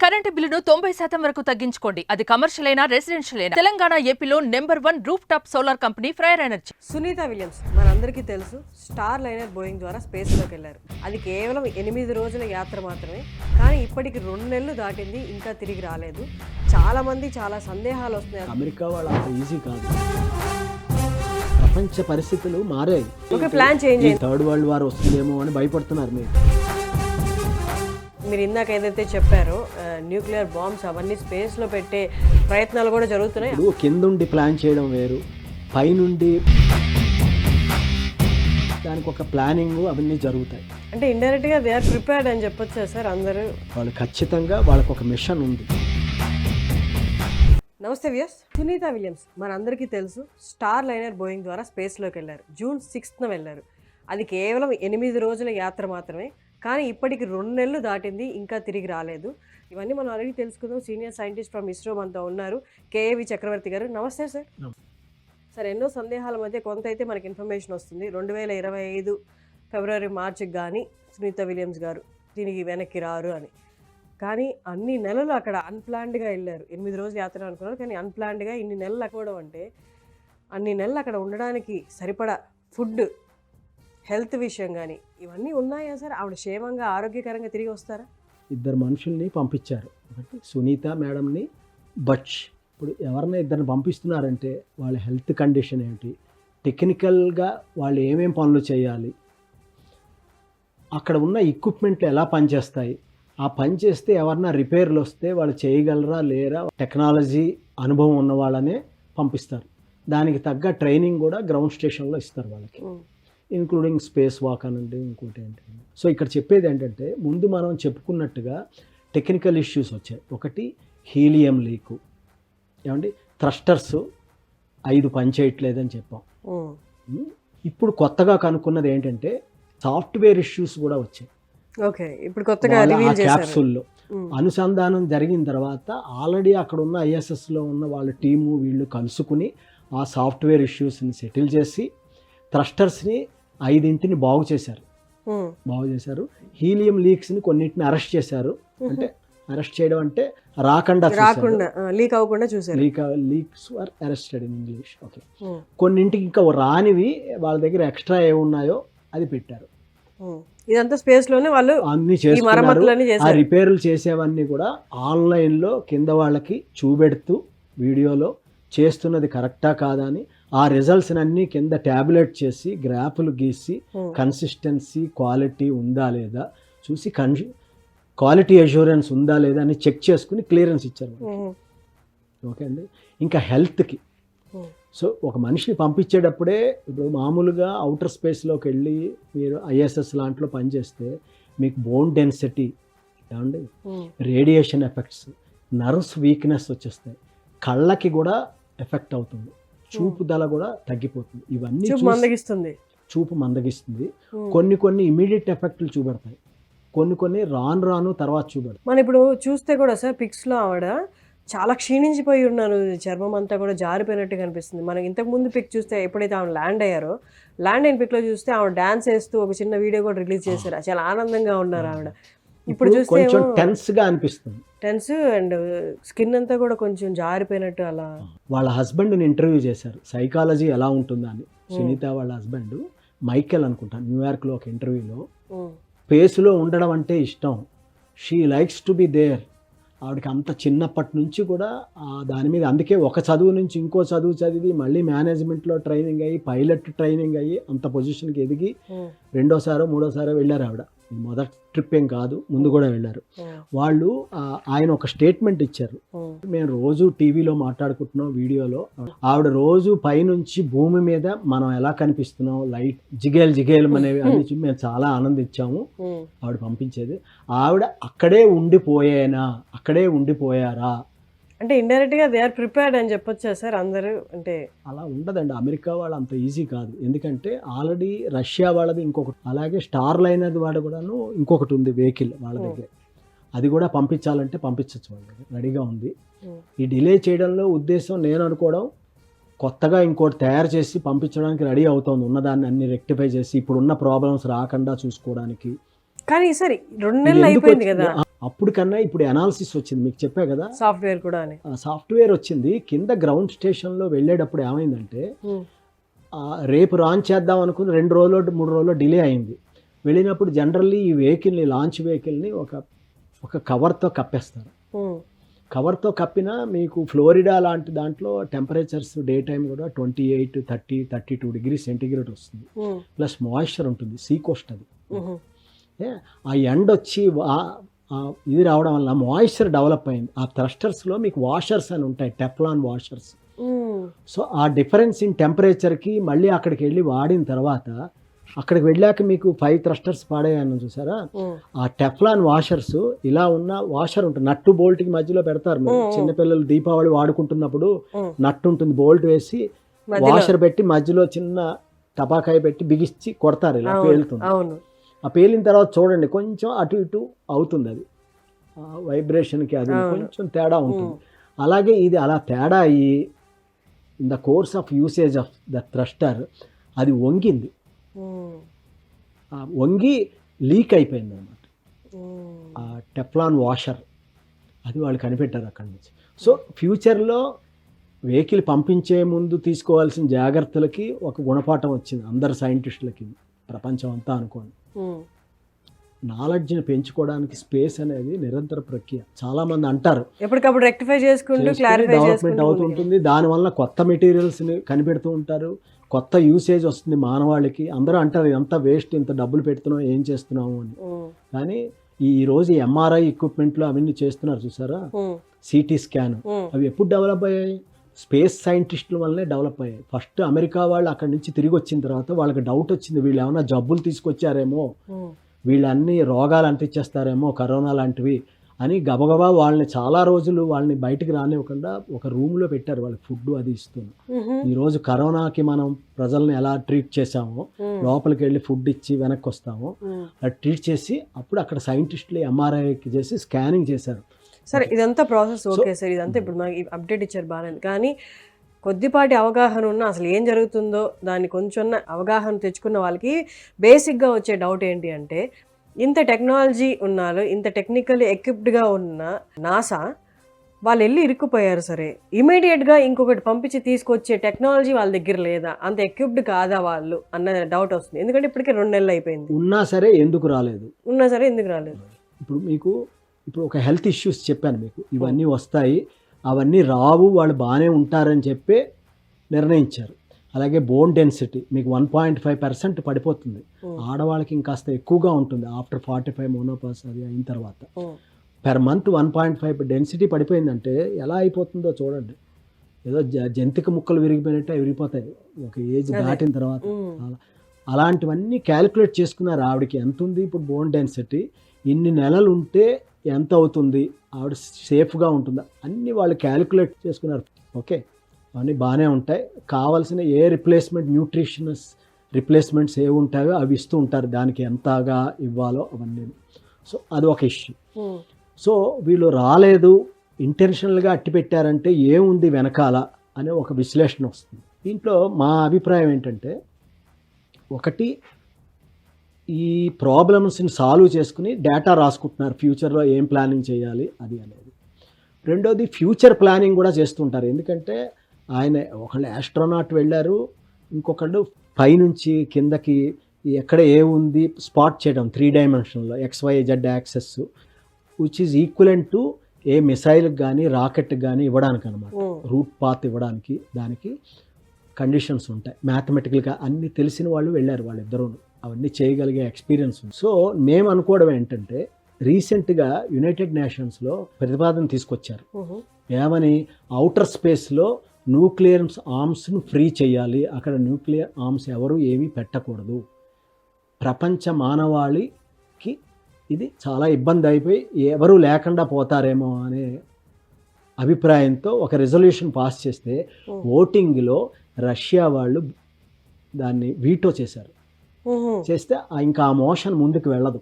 Current బిల్లును 90% వరకు తగ్గించుకోండి. అది కమర్షియల్ అయినా రెసిడెన్షియల్ అయినా. తెలంగాణ ఏపీలో #1 roof top solar company ఫ్రైర్ energy. Sunitha Williams మనందరికీ తెలుసు, స్టార్ లైనర్ బోయింగ్ ద్వారా స్పేస్లోకి వెళ్ళారు. అది కేవలం 8 రోజుల యాత్ర మాత్రమే. కానీ ఇప్పటికి 2 నెలలు దాటింది, ఇంకా తిరిగి రాలేదు. చాలా మంది చాలా సందేహాలు వస్తున్నాయి. అమెరికా వాళ్ళు అంత ఈజీ కాదు. ప్రపంచ పరిస్థితులు మారాయి. ఒక ప్లాన్ చేంజ్ అయింది. థర్డ్ వరల్డ్ వార్ వస్తుందేమో అని భయపడుతున్నారు మీరు ఇందాక ఏదైతే చెప్పారో న్యూక్లియర్ బాంబ్స్ అవన్నీ స్పేస్లో పెట్టే ప్రయత్నాలు కూడా జరుగుతున్నాయి. ఇప్పుడు కిందుండి ప్లాన్ చేయడం వేరు, పైనుండి దానికి ఒక ప్లానింగ్ అవన్నీ జరుగుతాయి. అంటే ఇండైరెక్ట్గా దే ఆర్ ప్రిపేర్డ్ అని చెప్పొచ్చా సార్ అందరూ? వాళ్ళు ఖచ్చితంగా వాళ్ళకు ఒక మిషన్ ఉంది. నమస్తే వ్యూయర్స్, సునీత విలియమ్స్ మనందరికీ తెలుసు, స్టార్ లైనర్ బోయింగ్ ద్వారా స్పేస్లోకి వెళ్ళారు. జూన్ 6న వెళ్ళారు. అది కేవలం 8 రోజుల యాత్ర మాత్రమే. కానీ ఇప్పటికి 2 నెలలు దాటింది, ఇంకా తిరిగి రాలేదు. ఇవన్నీ మనం ఆల్రెడీ తెలుసుకుందాం. సీనియర్ సైంటిస్ట్ ఫ్రమ్ ఇస్రో మనతో ఉన్నారు, కేఏవి చక్రవర్తి గారు. నమస్తే సార్. సార్, ఎన్నో సందేహాల మధ్య కొంత అయితే మనకి ఇన్ఫర్మేషన్ వస్తుంది. 2025 ఫిబ్రవరి మార్చికి కానీ సునీత విలియమ్స్ గారు దీనికి వెనక్కి రారు అని. కానీ అన్ని నెలలు అక్కడ అన్ప్లాన్డ్గా వెళ్ళారు. 8 రోజుల యాత్ర అనుకున్నారు, కానీ అన్ప్లాన్డ్గా ఇన్ని నెలలు అక్కడం అంటే అన్ని నెలలు అక్కడ ఉండడానికి సరిపడా ఫుడ్, హెల్త్ విషయం కానీ ఇవన్నీ ఉన్నాయా సార్? ఆవిడ క్షేమంగా ఆరోగ్యకరంగా తిరిగి వస్తారా? 2 మనుషుల్ని పంపించారు. ఒకటి సునీత మేడంని, బచ్. ఇప్పుడు ఎవరిని 2 పంపిస్తున్నారంటే వాళ్ళ హెల్త్ కండిషన్ ఏంటి, టెక్నికల్గా వాళ్ళు ఏమేం పనులు చేయాలి, అక్కడ ఉన్న ఎక్విప్మెంట్లు ఎలా పనిచేస్తాయి, ఆ పని చేస్తే ఎవరన్నా రిపేర్లు వస్తే వాళ్ళు చేయగలరా లేరా, టెక్నాలజీ అనుభవం ఉన్న వాళ్ళనే పంపిస్తారు. దానికి తగ్గ ట్రైనింగ్ కూడా గ్రౌండ్ స్టేషన్లో ఇస్తారు వాళ్ళకి, ఇంక్లూడింగ్ స్పేస్ వాక్ అనండి, ఇంకోటి ఏంటంటే. సో ఇక్కడ చెప్పేది ఏంటంటే, ముందు మనం చెప్పుకున్నట్టుగా టెక్నికల్ ఇష్యూస్ వచ్చాయి. ఒకటి హీలియం లీకు, ఏమండి థ్రస్టర్స్ 5 పనిచేయట్లేదని చెప్పాం. ఇప్పుడు కొత్తగా కనుక్కున్నది ఏంటంటే సాఫ్ట్వేర్ ఇష్యూస్ కూడా వచ్చాయి. ఓకే, ఇప్పుడు కొత్తగా క్యాప్సూల్లో అనుసంధానం జరిగిన తర్వాత ఆల్రెడీ అక్కడ ఉన్న ఐఎస్ఎస్లో ఉన్న వాళ్ళ టీము వీళ్ళు కలుసుకుని ఆ సాఫ్ట్వేర్ ఇష్యూస్ని సెటిల్ చేసి థ్రస్టర్స్ని 5 బాగు చేశారు. హీలియం లీక్స్ని కొన్నింటిని అరెస్ట్ చేశారు. అంటే అరెస్ట్ చేయడం అంటే రాకుండా లీక్ అవ్వకుండా చూసారు. Leaks are arrested in English. Okay, కొన్నింటికి ఇంకా రానివి వాళ్ళ దగ్గర ఎక్స్ట్రా ఏమున్నాయో అది పెట్టారు. ఇదంతా స్పేస్ లోనే వాళ్ళు అన్ని చేస్తున్నారు. ఆ రిపేర్లు చేసేవన్నీ కూడా ఆన్లైన్లో కింద వాళ్ళకి చూపెడుతూ వీడియోలో చేస్తున్నది కరెక్టా కాదా అని ఆ రిజల్ట్స్ అన్ని కింద ట్యాబ్లెట్ చేసి గ్రాఫ్లు గీసి కన్సిస్టెన్సీ క్వాలిటీ ఉందా లేదా చూసి క్వాలిటీ అష్యూరెన్స్ ఉందా లేదా అని చెక్ చేసుకుని క్లియరెన్స్ ఇచ్చారు. ఓకే అండి. ఇంకా హెల్త్కి, సో ఒక మనిషిని పంపించేటప్పుడే ఇప్పుడు మామూలుగా అవుటర్ స్పేస్లోకి వెళ్ళి మీరు ఐఎస్ఎస్ లాంటిలో పనిచేస్తే మీకు బోన్ డెన్సిటీ, ఏమండి రేడియేషన్ ఎఫెక్ట్స్, నర్వ్స్ వీక్నెస్ వచ్చేస్తాయి, కళ్ళకి కూడా ఎఫెక్ట్ అవుతుంది, చూపుదల కూడా తగ్గిపోతుంది. ఇవన్నీ చూపు మందగిస్తుంది. కొన్ని ఇమీడియట్ ఎఫెక్ట్లు చూపెడతాయి, కొన్ని రాను తర్వాత చూపెడతాయి. మనం ఇప్పుడు చూస్తే కూడా సార్ పిక్స్లో ఆవిడ చాలా క్షీణించిపోయి ఉన్నారు, చర్మం అంతా కూడా జారిపోయినట్టు కనిపిస్తుంది. మనం ఇంతకుముందు పిక్ చూస్తే ఎప్పుడైతే ఆవిడ ల్యాండ్ అయ్యారో, ల్యాండ్ అయిన పిక్లో చూస్తే ఆవిడ డాన్స్ వేస్తూ ఒక చిన్న వీడియో కూడా రిలీజ్ చేశారు. చాలా ఆనందంగా ఉన్నారు ఆవిడ. ఇప్పుడు చూస్తే టెన్స్గా అనిపిస్తుంది, టెన్స్ అండ్ స్కిన్ అంతా కూడా కొంచెం జారిపోయినట్టు అలా. వాళ్ళ హస్బెండ్ని ఇంటర్వ్యూ చేశారు, సైకాలజీ ఎలా ఉంటుందా అని. సునీత వాళ్ళ హస్బెండ్ మైకెల్ అనుకుంటాను, న్యూయార్క్లో ఒక ఇంటర్వ్యూలో స్పేస్లో ఉండడం అంటే ఇష్టం, she likes to be there. ఆవిడకి అంత చిన్నప్పటి నుంచి కూడా దాని మీద, అందుకే ఒక చదువు నుంచి ఇంకో చదువు చదివి మళ్ళీ మేనేజ్మెంట్లో ట్రైనింగ్ అయ్యి పైలట్ ట్రైనింగ్ అయ్యి అంత పొజిషన్కి ఎదిగి 2వ 3వ వెళ్ళారు ఆవిడ. మొదటి ట్రిప్ ఏం కాదు, ముందు కూడా వెళ్ళారు. వాళ్ళు ఆయన ఒక స్టేట్మెంట్ ఇచ్చారు, మేము రోజు టీవీలో మాట్లాడుకుంటున్నాం వీడియోలో, ఆవిడ రోజు పైనుంచి భూమి మీద మనం ఎలా కనిపిస్తున్నాం, లైట్ జిగేలు అనేవి అన్ని మేము చాలా ఆనందించాము. ఆవిడ పంపించేది, ఆవిడ అక్కడే ఉండిపోయారా అంటే ఇండైరెక్ట్గా దే ఆర్ ప్రిపేర్డ్ అని చెప్పొచ్చా సార్ అందరూ? అంటే అలా ఉండదండి, అమెరికా వాళ్ళు అంత ఈజీ కాదు. ఎందుకంటే ఆల్రెడీ రష్యా వాళ్ళది ఇంకొకటి, అలాగే స్టార్ లైనర్ వాడు కూడాను ఇంకొకటి ఉంది వెహికల్ వాళ్ళ దగ్గర, అది కూడా పంపించాలంటే పంపించవచ్చు, వాళ్ళ దగ్గర రెడీగా ఉంది. ఈ డిలే చేయడంలో ఉద్దేశం నేను అనుకోవడం, కొత్తగా ఇంకోటి తయారు చేసి పంపించడానికి రెడీ అవుతుంది, ఉన్నదాన్ని అన్ని రెక్టిఫై చేసి ఇప్పుడున్న ప్రాబ్లమ్స్ రాకుండా చూసుకోవడానికి. కానీ సరే 2 నెలలు అయిపోయింది కదా, అప్పుడు కన్నా ఇప్పుడు అనాలిసిస్ వచ్చింది, మీకు చెప్పా కదా సాఫ్ట్వేర్ కూడా అని. సాఫ్ట్వేర్ వచ్చింది. కింద గ్రౌండ్ స్టేషన్లో వెళ్ళేటప్పుడు ఏమైందంటే రేపు లాంచ్ చేద్దాం అనుకుని 2 రోజులు 3 రోజులు డిలే అయింది. వెళ్ళినప్పుడు జనరల్లీ ఈ వెహికల్ని లాంచ్ వెహికల్ని ఒక కవర్తో కప్పేస్తారు. కవర్తో కప్పినా మీకు ఫ్లోరిడా లాంటి దాంట్లో టెంపరేచర్స్ డే టైం కూడా 28, 30, 32 డిగ్రీ సెంటిగ్రేడ్ వస్తుంది. ప్లస్ మాయిశ్చర్ ఉంటుంది, సీ కోస్ట్ అది. ఆ ఎండ్ వచ్చి ఇది రావడం వల్ల మాయిశ్చర్ డెవలప్ అయింది. ఆ థ్రస్టర్స్లో మీకు వాషర్స్ అని ఉంటాయి, టెఫ్లాన్ వాషర్స్. సో ఆ డిఫరెన్స్ ఇన్ టెంపరేచర్కి మళ్ళీ అక్కడికి వెళ్ళి వాడిన తర్వాత అక్కడికి వెళ్ళాక మీకు 5 థ్రస్టర్స్ పాడేయని చూసారా, ఆ టెఫ్లాన్ వాషర్స్ ఇలా ఉన్న వాషర్ ఉంటుంది, నట్టు బోల్ట్కి మధ్యలో పెడతారు. చిన్నపిల్లలు దీపావళి వాడుకుంటున్నప్పుడు నట్టు ఉంటుంది, బోల్ట్ వేసి వాషర్ పెట్టి మధ్యలో చిన్న టపాకాయ పెట్టి బిగిచ్చి కొడతారు, ఇలా పేలుతుంది. ఆ పేలిన తర్వాత చూడండి కొంచెం అటు ఇటు అవుతుంది, అది వైబ్రేషన్కి అది కొంచెం తేడా ఉంటుంది. అలాగే ఇది అలా తేడా అయ్యి in the course of usage of the thruster అది వంగింది, వంగి లీక్ అయిపోయింది అనమాట ఆ టెఫ్లాన్ వాషర్. అది వాళ్ళు కనిపెట్టారు అక్కడి నుంచి. సో ఫ్యూచర్లో వెహికల్ పంపించే ముందు తీసుకోవాల్సిన జాగ్రత్తలకి ఒక గుణపాఠం వచ్చింది అందరు సైంటిస్టులకి, ప్రపంచం అంతా అనుకోండి. నాలెడ్జ్ని పెంచుకోవడానికి స్పేస్ అనేది నిరంతర ప్రక్రియ. చాలా మంది అంటారు ఎప్పటికప్పుడు రెక్టిఫై చేసుకుంటూ డెవలప్మెంట్ అవుతుంటుంది, దానివల్ల కొత్త మెటీరియల్స్ని కనిపెడుతూ ఉంటారు, కొత్త యూసేజ్ వస్తుంది మానవాళికి. అందరూ అంటారు ఇదంతా వేస్ట్, ఇంత డబ్బులు పెడుతున్నాం, ఏం చేస్తున్నాము అని. కానీ ఈ రోజు ఎంఆర్ఐ ఎక్విప్మెంట్లో అవన్నీ చేస్తున్నారు చూసారా, సిటీ స్కాన్, అవి ఎప్పుడు డెవలప్ అయ్యాయి? స్పేస్ సైంటిస్టుల వల్లనే డెవలప్ అయ్యాయి. ఫస్ట్ అమెరికా వాళ్ళు అక్కడి నుంచి తిరిగి వచ్చిన తర్వాత వాళ్ళకి డౌట్ వచ్చింది, వీళ్ళు ఏమైనా జబ్బులు తీసుకొచ్చారేమో, వీళ్ళన్ని రోగాలు అంటించేస్తారేమో, కరోనా లాంటివి అని గబగబా వాళ్ళని చాలా రోజులు వాళ్ళని బయటికి రానివ్వకుండా ఒక రూమ్లో పెట్టారు, వాళ్ళకి ఫుడ్ అది ఇస్తుంది. ఈరోజు కరోనాకి మనం ప్రజల్ని ఎలా ట్రీట్ చేసామో, లోపలికి వెళ్ళి ఫుడ్ ఇచ్చి వెనక్కి వస్తామో అలా ట్రీట్ చేసి అప్పుడు అక్కడ సైంటిస్టులు ఎంఆర్ఐకి చేసి స్కానింగ్ చేశారు. సరే ఇదంతా ప్రాసెస్ ఓకే సార్, ఇదంతా ఇప్పుడు మనకి అప్డేట్ ఇచ్చారు బాగానే. కానీ కొద్దిపాటి అవగాహన ఉన్న అసలు ఏం జరుగుతుందో దాన్ని కొంచెం అవగాహన తెచ్చుకున్న వాళ్ళకి బేసిక్గా వచ్చే డౌట్ ఏంటి అంటే, ఇంత టెక్నాలజీ ఉన్నారు, ఇంత టెక్నికల్లీ ఎక్విప్డ్గా ఉన్న నాసా వాళ్ళు వెళ్ళి ఇరుక్కుపోయారు, సరే ఇమీడియట్గా ఇంకొకటి పంపించి తీసుకొచ్చే టెక్నాలజీ వాళ్ళ దగ్గర లేదా, అంత ఎక్విప్డ్ కాదా వాళ్ళు అన్న డౌట్ వస్తుంది. ఎందుకంటే ఇప్పటికే 2 నెలలు అయిపోయింది. ఉన్నా సరే ఎందుకు రాలేదు? ఇప్పుడు మీకు ఒక హెల్త్ ఇష్యూస్ చెప్పాను మీకు, ఇవన్నీ వస్తాయి, అవన్నీ రావు, వాళ్ళు బాగానే ఉంటారని చెప్పి నిర్ణయించారు. అలాగే బోన్ డెన్సిటీ మీకు 1.5% పడిపోతుంది, ఆడవాళ్ళకి ఇంకాస్త ఎక్కువగా ఉంటుంది ఆఫ్టర్ 45 మోనోపాస్ అది అయిన తర్వాత. పెర్ మంత్ 1.5 డెన్సిటీ పడిపోయిందంటే ఎలా అయిపోతుందో చూడండి, ఏదో జంతిక ముక్కలు విరిగిపోయినట్టే విరిగిపోతాయి ఒక ఏజ్ దాటిన తర్వాత. అలాంటివన్నీ క్యాలిక్యులేట్ చేసుకున్నారు ఆవిడకి ఎంత ఉంది ఇప్పుడు బోన్ డెన్సిటీ, ఇన్ని నెలలు ఉంటే ఎంత అవుతుంది, ఆవిడ సేఫ్గా ఉంటుందా, అన్నీ వాళ్ళు క్యాలిక్యులేట్ చేసుకున్నారు. ఓకే అవన్నీ బాగానే ఉంటాయి, కావాల్సిన ఏ రిప్లేస్మెంట్ న్యూట్రిషనస్ రిప్లేస్మెంట్స్ ఏ ఉంటాయో అవి ఇస్తూ ఉంటారు, దానికి ఎంతగా ఇవ్వాలో అవన్నీ. సో అది ఒక ఇష్యూ. సో వీళ్ళు రాలేదు ఇంటెన్షనల్గా అట్టి పెట్టారంటే ఏముంది వెనకాల అనే ఒక విశ్లేషణ వస్తుంది. దీంట్లో మా అభిప్రాయం ఏంటంటే, ఒకటి ఈ ప్రాబ్లమ్స్ని సాల్వ్ చేసుకుని డేటా రాసుకుంటున్నారు ఫ్యూచర్లో ఏం ప్లానింగ్ చేయాలి అది అనేది. రెండోది ఫ్యూచర్ ప్లానింగ్ కూడా చేస్తుంటారు, ఎందుకంటే ఆయన ఒకళ్ళు ఆస్ట్రోనాట్ వెళ్ళారు, ఇంకొకళ్ళు పైనుంచి కిందకి ఎక్కడ ఏముంది స్పాట్ చేయడం 3 డైమెన్షన్లో XYZ axes which is equivalent to a మిసైల్కి కానీ రాకెట్కి కానీ ఇవ్వడానికి అనమాట, రూట్ పాత్ ఇవ్వడానికి దానికి కండిషన్స్ ఉంటాయి. మ్యాథమెటికల్గా అన్నీ తెలిసిన వాళ్ళు వెళ్ళారు వాళ్ళిద్దరూ, అవన్నీ చేయగలిగే ఎక్స్పీరియన్స్ ఉంది. సో మేము అనుకోవడం ఏంటంటే, రీసెంట్గా యునైటెడ్ నేషన్స్లో ప్రతిపాదన తీసుకొచ్చారు, ఏమని ఔటర్ స్పేస్లో న్యూక్లియర్ ఆర్మ్స్ను ఫ్రీ చేయాలి, అక్కడ న్యూక్లియర్ ఆర్మ్స్ ఎవరు ఏమీ పెట్టకూడదు, ప్రపంచ మానవాళికి ఇది చాలా ఇబ్బంది అయిపోయి ఎవరు లేకుండా పోతారేమో అనే అభిప్రాయంతో ఒక రెజల్యూషన్ పాస్ చేస్తే ఓటింగ్లో రష్యా వాళ్ళు దాన్ని వీటో చేశారు. చేస్తే ఇంకా ఆ మోషన్ ముందుకు వెళ్ళదు.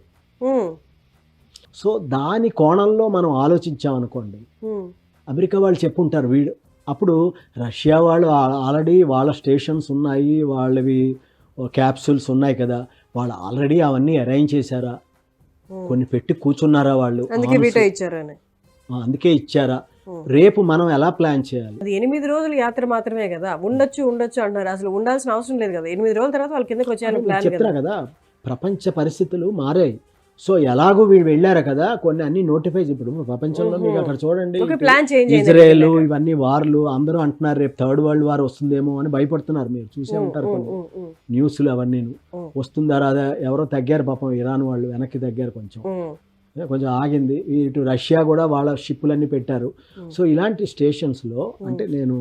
సో దాని కోణంలో మనం ఆలోచించామనుకోండి, అమెరికా వాళ్ళు చెప్పుంటారు వీడు, అప్పుడు రష్యా వాళ్ళు ఆల్రెడీ వాళ్ళ స్టేషన్స్ ఉన్నాయి, వాళ్ళవి క్యాప్సూల్స్ ఉన్నాయి కదా, వాళ్ళు ఆల్రెడీ అవన్నీ అరేంజ్ చేశారా, కొన్ని పెట్టి కూర్చున్నారా వాళ్ళు, అందుకే వీటో ఇచ్చారని. అందుకే ఇచ్చారా, రేపు మనం ఎలా ప్లాన్ చేయాలి? అది 8 రోజుల యాత్ర మాత్రమే కదా, ఉండొచ్చు అంటున్నారు. అసలు ఉండాల్సిన అవసరం లేదు కదా. 8 రోజుల తర్వాత వాళ్ళ కిందకి వచ్చేయాలని ప్లాన్ చెప్తున్నా కదా, ప్రపంచ పరిస్థితులు మారాయి. సో ఎలాగో వీళ్ళు వెళ్ళారు కదా, కొన్ని అన్ని నోటిఫై. ఇప్పుడు ప్రపంచంలో మీకు అక్కడ చూడండి, ప్లాన్ చేంజ్ ఇజ్రాయెల్ ఇవన్నీ వార్లు, అందరూ అంటున్నారు రేపు థర్డ్ వరల్డ్ వార్ వస్తుందేమో అని భయపడుతున్నారు. మీరు చూసే ఉంటారు కొన్ని న్యూస్లు అవన్నీ. వస్తుందా రాదా, ఎవరో తగ్గారు పాపం, ఇరాన్ వాళ్ళు వెనక్కి తగ్గారు, కొంచెం ఆగింది. ఇటు రష్యా కూడా వాళ్ళ షిప్పులన్నీ పెట్టారు. సో ఇలాంటి స్టేషన్స్లో అంటే నేను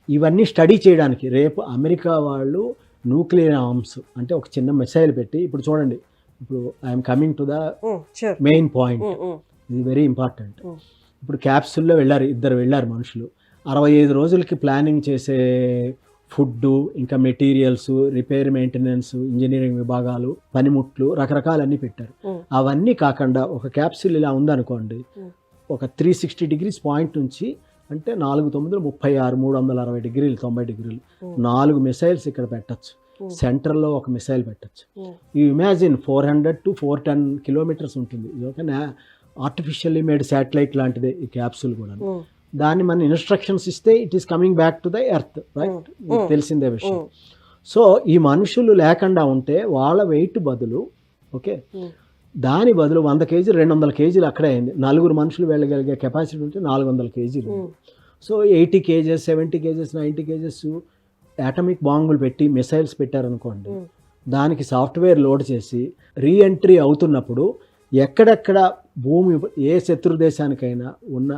ఇవన్నీ స్టడీ చేయడానికి, రేపు అమెరికా వాళ్ళు న్యూక్లియర్ ఆర్మ్స్ అంటే ఒక చిన్న మిసైల్ పెట్టి, ఇప్పుడు చూడండి, ఇప్పుడు I'm coming to the main point, ఇది వెరీ ఇంపార్టెంట్. ఇప్పుడు క్యాప్సూల్లో వెళ్ళారు, ఇద్దరు వెళ్ళారు మనుషులు. 65 రోజులకి ప్లానింగ్ చేసే ఫుడ్, ఇంకా మెటీరియల్స్, రిపేర్ మెయింటెనెన్స్, ఇంజనీరింగ్ విభాగాలు, పనిముట్లు, రకరకాలన్నీ పెట్టారు. అవన్నీ కాకుండా ఒక క్యాప్సూల్ ఇలా ఉందనుకోండి, ఒక 360 డిగ్రీస్ పాయింట్ నుంచి, అంటే 4 9 36 360 డిగ్రీలు 90 డిగ్రీలు 4 మిసైల్స్ ఇక్కడ పెట్టచ్చు. సెంటర్లో ఒక మిసైల్ పెట్టచ్చు. ఈ ఇమాజిన్ 400 to 410 కిలోమీటర్స్ ఉంటుంది. ఇది ఒక ఆర్టిఫిషియల్లీ మేడ్ శాటిలైట్ లాంటిదే ఈ క్యాప్సూల్ కూడా. దాన్ని మన ఇన్స్ట్రక్షన్స్ ఇస్తే it is coming back to the earth, right? తెలిసిందే విషయం. సో ఈ మనుషులు లేకుండా ఉంటే వాళ్ళ వెయిట్ బదులు, ఓకే, దాని బదులు 100 కేజీలు 200 కేజీలు అక్కడే అయింది. 4 మనుషులు వెళ్ళగలిగే కెపాసిటీ ఉంటే 400 కేజీలు. So 80 kgs 70 kgs 90 kgs atomic బాంబులు పెట్టి మిసైల్స్ పెట్టారనుకోండి, దానికి సాఫ్ట్వేర్ లోడ్ చేసి రీఎంట్రీ అవుతున్నప్పుడు ఎక్కడెక్కడ భూమి, ఏ శత్రు దేశానికైనా ఉన్న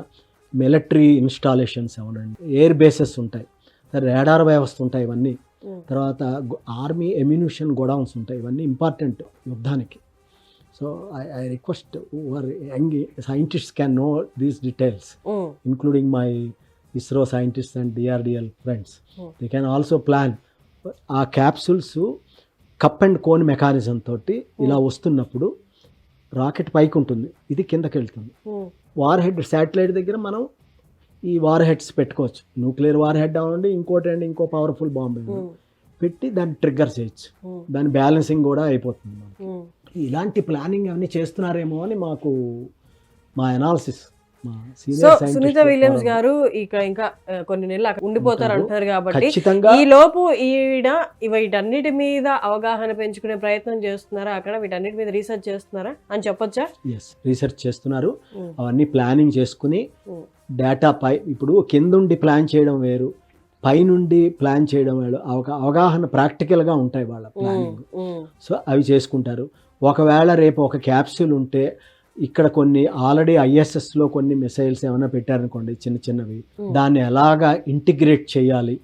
మిలిటరీ ఇన్స్టాలేషన్స్ అవనండి, ఎయిర్ బేసెస్ ఉంటాయి, రాడార్ వ్యవస్థ ఉంటాయి, ఇవన్నీ తర్వాత ఆర్మీ ఎమ్యునిషన్ గోడౌన్స్ ఉంటాయి, ఇవన్నీ ఇంపార్టెంట్ యుద్ధానికి. So I request your young scientists can know these details, including my ISRO scientists and DRDL friends. They can also plan. ఆ capsules cup and cone mechanism తోటి ఇలా వస్తున్నప్పుడు రాకెట్ పైకి ఉంటుంది, ఇది కిందకి వెళ్తుంది. వార్ హెడ్ శాటిలైట్ దగ్గర మనం ఈ వార్ హెడ్స్ పెట్టుకోవచ్చు. న్యూక్లియర్ వార్ హెడ్ అవ్వండి, ఇంకో పవర్ఫుల్ బాంబ్ పెట్టి దాన్ని ట్రిగ్గర్ చేయొచ్చు. దాని బ్యాలెన్సింగ్ కూడా అయిపోతుంది మనకి. ఇలాంటి ప్లానింగ్ అవన్నీ చేస్తున్నారేమో అని మా అనాలిసిస్. సో సునీత విలియమ్స్ గారు ఇంకా కొన్ని నెలలు అక్కడ ఉండిపోతారు అంటారు కాబట్టి, ఈ లోపు వీటన్నిటి మీద అవగాహన పెంచుకునే ప్రయత్నం చేస్తున్నారా, అక్కడ వీటన్నిటి మీద రీసెర్చ్ చేస్తున్నారా అని చెప్పొచ్చా? ఎస్, రీసెర్చ్ చేస్తున్నారు. అవన్నీ ప్లానింగ్ చేసుకుని డేటా ఇప్పుడు కిందుండి ప్లాన్ చేయడం వేరు, పైనుండి ప్లాన్ చేయడం వేరు. అవగాహన ప్రాక్టికల్గా ఉంటాయి వాళ్ళ ప్లానింగ్. సో అవి చేసుకుంటారు. ఒకవేళ రేపు ఒక క్యాప్సూల్ ఉంటే ఇక్కడ కొన్ని ఆల్రెడీ ISSలో కొన్ని మిసైల్స్ ఏమైనా పెట్టారనుకోండి, చిన్నవి, దాన్ని ఎలాగా ఇంటిగ్రేట్ చేయాలి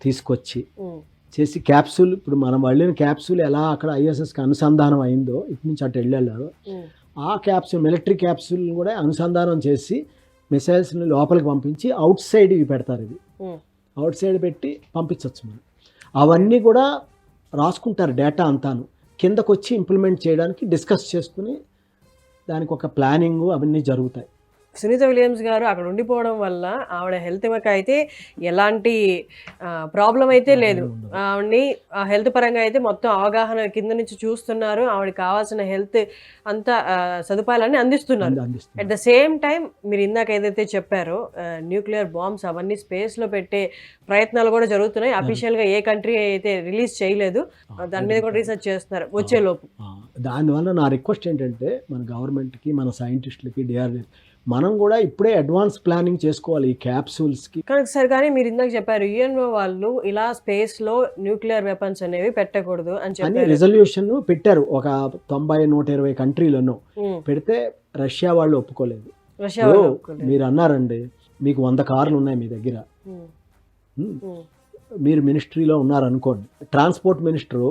తీసుకొచ్చి చేసి క్యాప్సూల్, ఇప్పుడు మనం వెళ్ళిన క్యాప్సూల్ ఎలా అక్కడ ISSకి అనుసంధానం అయిందో, ఇటు నుంచి అటు వెళ్ళారు, ఆ క్యాప్సూల్ మిలిటరీ క్యాప్సూల్ కూడా అనుసంధానం చేసి మిసైల్స్ని లోపలికి పంపించి అవుట్ సైడ్ ఇవి పెడతారు. ఇవి అవుట్ సైడ్ పెట్టి పంపించవచ్చు మనం. అవన్నీ కూడా రాసుకుంటారు డేటా అంతాను, కిందకు వచ్చి ఇంప్లిమెంట్ చేయడానికి డిస్కస్ చేసుకుని దానికి ఒక ప్లానింగ్ అవన్నీ జరుగుతాయి. సునీత విలియమ్స్ గారు అక్కడ ఉండిపోవడం వల్ల ఆవిడ హెల్త్ అయితే ఎలాంటి ప్రాబ్లం అయితే లేదు. ఆవిడని హెల్త్ పరంగా అయితే మొత్తం అవగాహన కింద నుంచి చూస్తున్నారు. ఆవిడకి కావాల్సిన హెల్త్ అంతా సదుపాయాలన్నీ అందిస్తున్నారు. అట్ ద సేమ్ టైం మీరు ఇందాక ఏదైతే చెప్పారో న్యూక్లియర్ బాంబ్స్ అవన్నీ స్పేస్లో పెట్టే ప్రయత్నాలు కూడా జరుగుతున్నాయి. అఫీషియల్గా ఏ కంట్రీ అయితే రిలీజ్ చేయలేదు, దాని మీద కూడా రీసెర్చ్ చేస్తున్నారు వచ్చేలోపు. దానివల్ల నా రిక్వెస్ట్ ఏంటంటే మన గవర్నమెంట్కి, మన సైంటిస్టులకి, DRDL మనం కూడా ఇప్పుడే అడ్వాన్స్ ప్లానింగ్ చేసుకోవాలి ఈ క్యాప్సూల్స్కి. కానీ మీరు ఇందాక చెప్పారు UNO వాళ్ళు ఇలా స్పేస్లో న్యూక్లియర్ వెపన్స్ అనేవి పెట్టకూడదు అని చెప్పి రిజల్యూషన్ పెట్టారు. ఒక 90-120 కంట్రీలను పెడితే రష్యా వాళ్ళు ఒప్పుకోలేదు. మీరు అన్నారండి, మీకు 100 కార్లు ఉన్నాయి మీ దగ్గర, మీరు మినిస్ట్రీలో ఉన్నారనుకోండి, ట్రాన్స్పోర్ట్ మినిస్టరు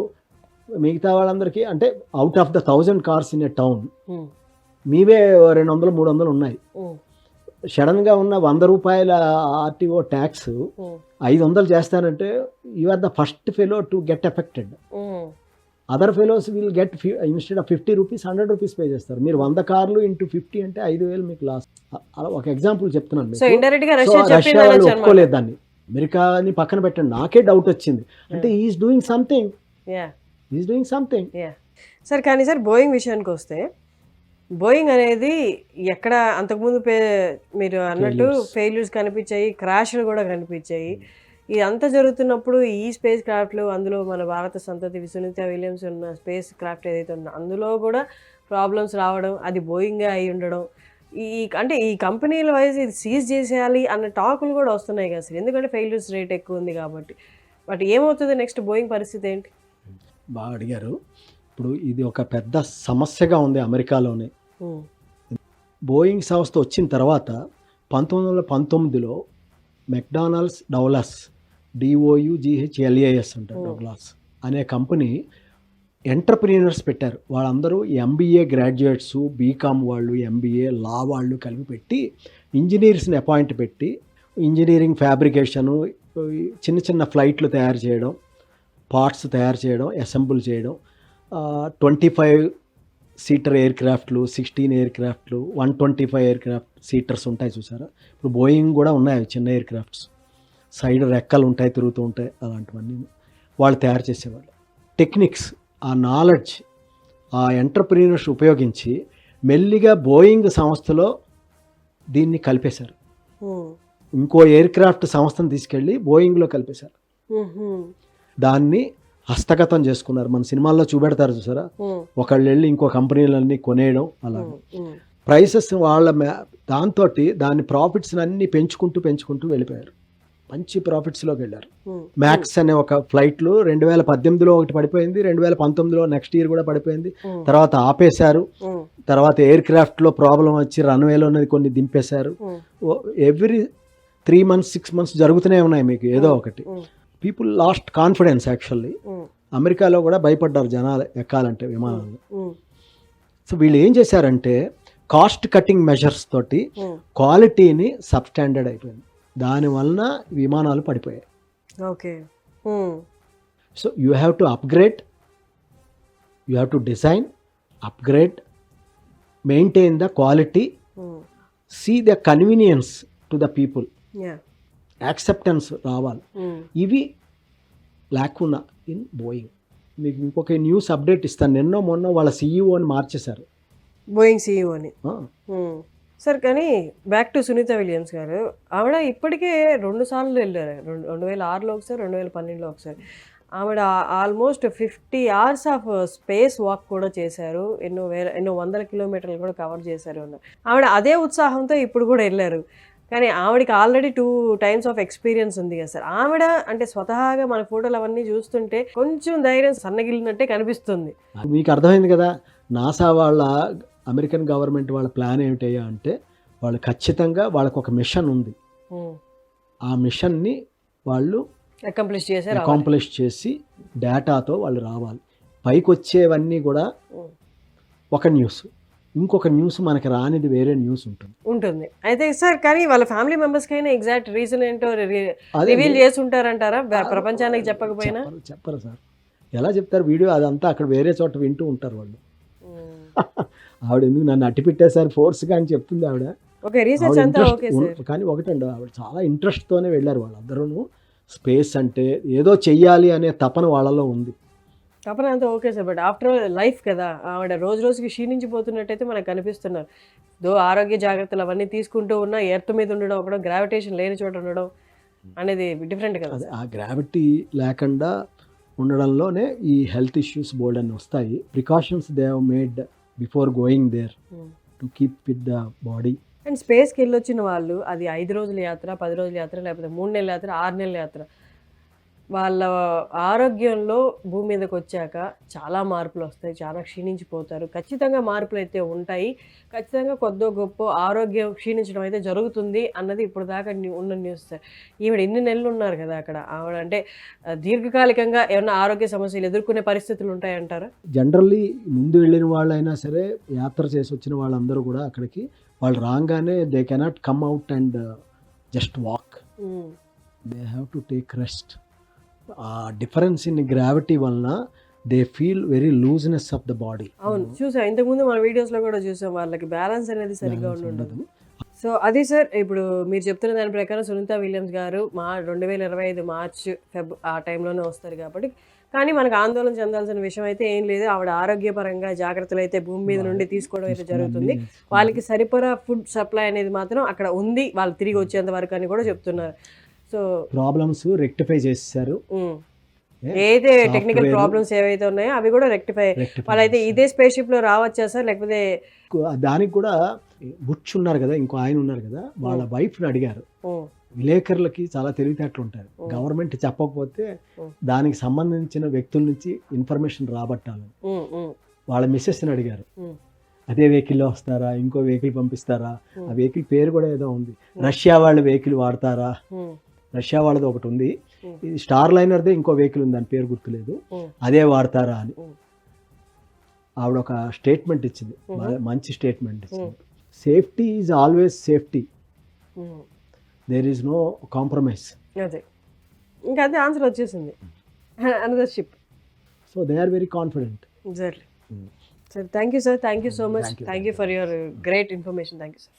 మిగతా వాళ్ళందరికీ, అంటే out of the 1000 cars in a town మీవే 200-300 ఉన్నాయి. సడన్గా ఉన్న 100 రూపాయల RTO ట్యాక్స్ 500 చేస్తానంటే you are the first fellow to get affected. Other fellows will get instead of 50 rupees 100 rupees pay చేస్తారు. మీరు 100 కార్లు ఇంటూ 50 అంటే 5000 మీకు లాస్. అలా ఒక ఎగ్జాంపుల్ చెప్తున్నాను. రష్యా వాళ్ళు ఒప్పుకోలేదు దాన్ని. అమెరికాని పక్కన పెట్టండి, నాకే డౌట్ వచ్చింది. అంటే ఈజ్ డూయింగ్ సంథింగ్. సార్ కానీ సార్ బోయింగ్ విషయానికి వస్తే బోయింగ్ అనేది ఎక్కడ అంతకుముందు మీరు అన్నట్టు ఫెయిల్యూర్స్ కనిపించాయి, క్రాష్లు కూడా కనిపించాయి. ఇదంతా జరుగుతున్నప్పుడు ఈ స్పేస్ క్రాఫ్ట్లు, అందులో మన భారత సంతతి సునీత విలియమ్స్ ఉన్న స్పేస్ క్రాఫ్ట్ ఏదైతే ఉందో అందులో కూడా ప్రాబ్లమ్స్ రావడం, అది బోయింగే అయి ఉండడం, అంటే ఈ కంపెనీల వైజ్ ఇది సీజ్ చేసేయాలి అన్న టాకులు కూడా వస్తున్నాయి కదా సార్, ఎందుకంటే ఫెయిల్యూర్స్ రేట్ ఎక్కువ ఉంది కాబట్టి. బట్ ఏమవుతుంది నెక్స్ట్ బోయింగ్ పరిస్థితి ఏంటి? బాగా అడిగారు. ఇప్పుడు ఇది ఒక పెద్ద సమస్యగా ఉంది అమెరికాలోనే. బోయింగ్ సంస్థ వచ్చిన తర్వాత 1919లో మెక్డానల్డ్స్ డౌలస్ DOUGHLAS అంటారు, డౌగ్లాస్ అనే కంపెనీ ఎంటర్ప్రీనర్స్ పెట్టారు. వాళ్ళందరూ MBA గ్రాడ్యుయేట్స్, బీకామ్ వాళ్ళు, MBA లా వాళ్ళు కలిపి పెట్టి ఇంజనీర్స్ని అపాయింట్ పెట్టి ఇంజనీరింగ్ ఫ్యాబ్రికేషను, చిన్న చిన్న ఫ్లైట్లు తయారు చేయడం, పార్ట్స్ తయారు చేయడం, అసెంబుల్ చేయడం, 25 సీటర్ ఎయిర్ క్రాఫ్ట్లు, 16 ఎయిర్ క్రాఫ్ట్లు, 125 ఎయిర్ క్రాఫ్ట్ సీటర్స్ ఉంటాయి చూసారా. ఇప్పుడు బోయింగ్ కూడా ఉన్నాయి చిన్న ఎయిర్ క్రాఫ్ట్స్, సైడ్ రెక్కలు ఉంటాయి, తిరుగుతూ ఉంటాయి, అలాంటివన్నీ వాళ్ళు తయారు చేసేవాళ్ళు. టెక్నిక్స్, ఆ నాలెడ్జ్, ఆ ఎంటర్ప్రీనర్స్ ఉపయోగించి మెల్లిగా బోయింగ్ సంస్థలో దీన్ని కలిపేశారు. ఇంకో ఎయిర్ క్రాఫ్ట్ సంస్థను తీసుకెళ్ళి బోయింగ్లో కలిపేశారు. దాన్ని హస్తగతం చేసుకున్నారు. మన సినిమాల్లో చూపెడతారు చూసారా, ఒకళ్ళు వెళ్ళి ఇంకో కంపెనీలన్నీ కొనేయడం, అలా ప్రైసెస్ వాళ్ళ దాంతో దాని ప్రాఫిట్స్ అన్నీ పెంచుకుంటూ వెళ్ళిపోయారు. మంచి ప్రాఫిట్స్లోకి వెళ్ళారు. మ్యాక్స్ అనే ఒక ఫ్లైట్లు 2018లో ఒకటి పడిపోయింది, 2019లో నెక్స్ట్ ఇయర్ కూడా పడిపోయింది. తర్వాత ఆపేశారు. తర్వాత ఎయిర్ క్రాఫ్ట్లో ప్రాబ్లం వచ్చి రన్వేలో కొన్ని దింపేశారు. ఎవ్రీ 3 months 6 months జరుగుతూనే ఉన్నాయి మీకు ఏదో ఒకటి. People last confidence actually. అమెరికాలో కూడా భయపడ్డారు జనాలు ఎక్కాలంటే విమానాలు. సో వీళ్ళు ఏం చేశారంటే కాస్ట్ కటింగ్ మెజర్స్ తోటి క్వాలిటీని సబ్స్టాండర్డ్ అయిపోయింది. దానివలన విమానాలు పడిపోయాయి. Okay. So you have to upgrade, you have to design, upgrade, maintain the quality, see the convenience to the people, acceptance రావాలి. ఇవి లేకున్నా ఇన్ బోయింగ్. మీకు ఇంకొక న్యూస్ అప్డేట్ ఇస్తాను. మొన్న వాళ్ళ CEOని మార్చేశారు, బోయింగ్ CEOని. సార్ కానీ బ్యాక్ టు సునీత విలియమ్స్ గారు, ఆవిడ ఇప్పటికే 2 సార్లు వెళ్ళారు. 2006లో ఒకసారి, 2012లో ఒకసారి. ఆవిడ almost 50 hours of space walk కూడా చేశారు. ఎన్నో వందల కిలోమీటర్లు కూడా కవర్ చేశారు. ఆవిడ అదే ఉత్సాహంతో ఇప్పుడు కూడా వెళ్ళారు. కానీ ఆవిడకి ఆల్రెడీ 2 times ఆఫ్ ఎక్స్పీరియన్స్ ఉంది కదా సార్. ఆవిడ అంటే స్వతహాగా మన ఫోటోలు అవన్నీ చూస్తుంటే కొంచెం ధైర్యం సన్నగిలినట్టే కనిపిస్తుంది. మీకు అర్థమైంది కదా. నాసా వాళ్ళ, అమెరికన్ గవర్నమెంట్ వాళ్ళ ప్లాన్ ఏమిటయ్యా అంటే, వాళ్ళు ఖచ్చితంగా వాళ్ళకు ఒక మిషన్ ఉంది. ఆ మిషన్ని వాళ్ళు అకాంప్లిష్ చేసి డేటాతో వాళ్ళు రావాలి. పైకి వచ్చేవన్నీ కూడా ఒక న్యూస్, ఇంకొక న్యూస్ మనకి రానిది వేరే న్యూస్ ఉంటుంది. అయితే సార్ కానీ వాళ్ళ ఫ్యామిలీ మెంబర్స్ కైనా ఎగ్జాక్ట్ రీజన్ ఏంటో రివీల్ చేసి ఉంటారంటారా ప్రపంచానికి చెప్పకపోయినా? చెప్పరు సార్. ఎలా చెప్తారు? వీడియో అదంతా అక్కడ వేరే చోట వింటూ ఉంటారు వాళ్ళు. ఆవిడ ఎందుకు నన్ను అట్టి పెట్టేసారు ఫోర్స్గా అని చెప్తుంది ఆవిడ. కానీ ఒకటండి, ఆవిడ చాలా ఇంట్రెస్ట్తోనే వెళ్ళారు వాళ్ళందరూ. స్పేస్ అంటే ఏదో చెయ్యాలి అనే తపన వాళ్ళలో ఉంది. తపన అంతా okay sir, but after life కదా, ఆవిడ రోజు రోజుకి క్షీణించిపోతున్నట్టయితే మనకు కనిపిస్తున్నారు. ఆరోగ్య జాగ్రత్తలు అవన్నీ తీసుకుంటూ ఉన్న ఎర్త్ మీద ఉండడం, ఒకటి గ్రావిటేషన్ లేని చోట ఉండడం అనేది డిఫరెంట్ కదా. ఆ గ్రావిటీ లేకుండా ఉండడంలోనే ఈ హెల్త్ ఇష్యూస్ బోల్డ్ అని వస్తాయి. Precautions they have made before going there to keep with the body. And స్పేస్కి వెళ్ళొచ్చిన వాళ్ళు, అది 5 రోజుల యాత్ర, 10 రోజుల యాత్ర, లేకపోతే 3 నెలల యాత్ర, 6 నెలల యాత్ర, వాళ్ళ ఆరోగ్యంలో భూమి మీదకి వచ్చాక చాలా మార్పులు వస్తాయి, చాలా క్షీణించిపోతారు. ఖచ్చితంగా మార్పులు అయితే ఉంటాయి. ఖచ్చితంగా కొద్దో గొప్ప ఆరోగ్యం క్షీణించడం అయితే జరుగుతుంది అన్నది ఇప్పుడు దాకా ఉన్న న్యూస్ సార్. ఈవిడ ఎన్ని నెలలు ఉన్నారు కదా అక్కడ, ఆవిడ అంటే దీర్ఘకాలికంగా ఏమైనా ఆరోగ్య సమస్యలు ఎదుర్కొనే పరిస్థితులు ఉంటాయంటారా? జనరల్లీ ముందు వెళ్ళిన వాళ్ళైనా సరే, యాత్ర చేసి వచ్చిన వాళ్ళందరూ కూడా అక్కడికి వాళ్ళు రాగానే they cannot come out and just walk. They have to take rest. ఆ డిఫరెన్స్ ఇన్ గ్రావిటీ వలన they feel very looseness of the body. అవును, చూసాం ఇంతకుముందు మన వీడియోస్లో కూడా చూసాం, వాళ్ళకి బ్యాలెన్స్ అనేది సరిగ్గా ఉండదు. సో అది సార్, ఇప్పుడు మీరు చెప్తున్న దాని ప్రకారం సునీత విలియమ్స్ గారు 2025 మార్చ్, ఫెబ్ ఆ టైంలోనే వస్తారు కాబట్టి కానీ మనకు ఆందోళన చెందాల్సిన విషయం అయితే ఏం లేదు. ఆవిడ ఆరోగ్యపరంగా జాగ్రత్తలు అయితే భూమి మీద నుండి తీసుకోవడం అయితే జరుగుతుంది. వాళ్ళకి సరిపడా ఫుడ్ సప్లై అనేది మాత్రం అక్కడ ఉంది, వాళ్ళు తిరిగి వచ్చేంత వరకు అని కూడా చెప్తున్నారు. సో ప్రాబ్లమ్స్ రెక్టిఫై చేశారు. ఏదైతే టెక్నికల్ ప్రాబ్లమ్స్ ఏవైతే ఉన్నాయో అవి కూడా రెక్టిఫై. వాళ్ళైతే ఇదే స్పేస్ షిప్ లో రావచ్చా సార్, లేకపోతే దానికి కూడా బుచ్ ఉన్నారు కదా, ఇంకో ఆయన ఉన్నారు కదా, వాళ్ళ వైఫ్ని అడిగారు. విలేకరులకి చాలా తెలివితేటలు ఉంటారు. గవర్నమెంట్ చెప్పకపోతే దానికి సంబంధించిన వ్యక్తుల నుంచి ఇన్ఫర్మేషన్ రాబట్టాలని వాళ్ళ మిస్సెస్ని అడిగారు. అదే వెహికల్లో వస్తారా, ఇంకో వెహికల్ పంపిస్తారా, ఆ వెహికల్ పేరు కూడా ఏదో ఉంది, రష్యా వాళ్ళ వెహికల్ వాడతారా, రష్యా వాళ్ళది ఒకటి ఉంది, ఇది స్టార్ లైనర్దే ఇంకో వెహికల్ ఉంది, దాని పేరు గుర్తులేదు, అదే వాడతారా అని ఆవిడ ఒక స్టేట్మెంట్ ఇచ్చింది. మంచి స్టేట్మెంట్ ఇచ్చింది. Safety is always safety, there is no compromise. అదే ఇంకా అదే ఆన్సర్ వచ్చేసింది. Another ship. So they are very confident. Exactly. Sir thank you sir, thank you so much, thank you for your great information. Thank you sir.